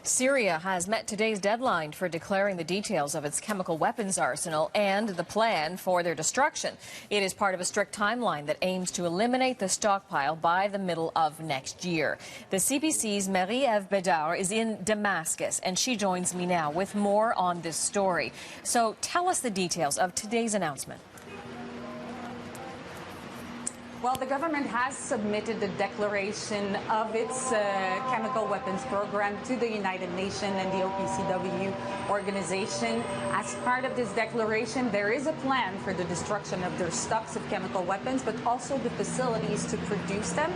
Syria has met today's deadline for declaring the details of its chemical weapons arsenal and the plan for their destruction. It is part of a strict timeline that aims to eliminate the stockpile by the middle of next year. The CBC's Marie-Ève Bédard is in Damascus, and she joins me now with more on this story. So tell us the details of today's announcement. Well, the government has submitted the declaration of its chemical weapons program to the United Nations and the OPCW organization. As part of this declaration, there is a plan for the destruction of their stocks of chemical weapons, but also the facilities to produce them.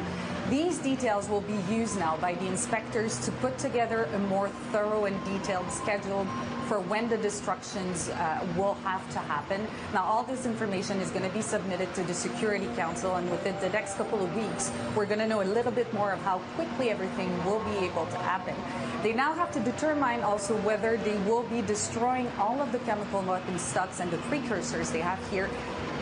These details will be used now by the inspectors to put together a more thorough and detailed schedule for when the destructions will have to happen. Now, all this information is going to be submitted to the Security Council, and within the next couple of weeks, we're going to know a little bit more of how quickly everything will be able to happen. They now have to determine also whether they will be destroying all of the chemical weapon stocks and the precursors they have here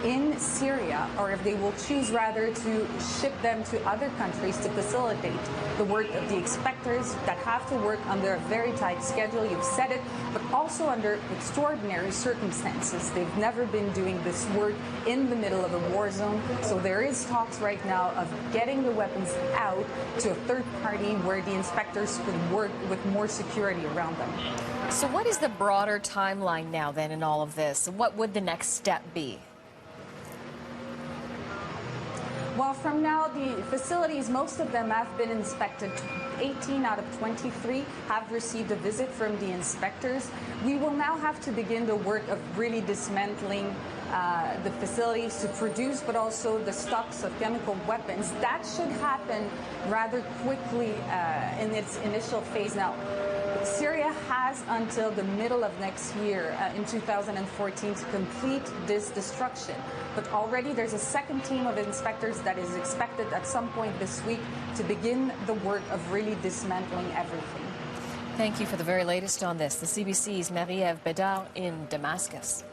in Syria, or if they will choose rather to ship them to other countries to facilitate the work of the inspectors that have to work under a very tight schedule. You've said it, but also under extraordinary circumstances. They've never been doing this work in the middle of a war zone, so there is talks right now of getting the weapons out to a third party where the inspectors could work with more security around them. So what is the broader timeline now then in all of this? What would the next step be? Well, from now, the facilities, most of them have been inspected. 18 out of 23 have received a visit from the inspectors. We will now have to begin the work of really dismantling the facilities to produce, but also the stocks of chemical weapons. That should happen rather quickly in its initial phase. Now, Syria has until the middle of next year, in 2014, to complete this destruction. But already there's a second team of inspectors that is expected at some point this week to begin the work of really dismantling everything. Thank you for the very latest on this. The CBC's Marie-Ève Bédard in Damascus.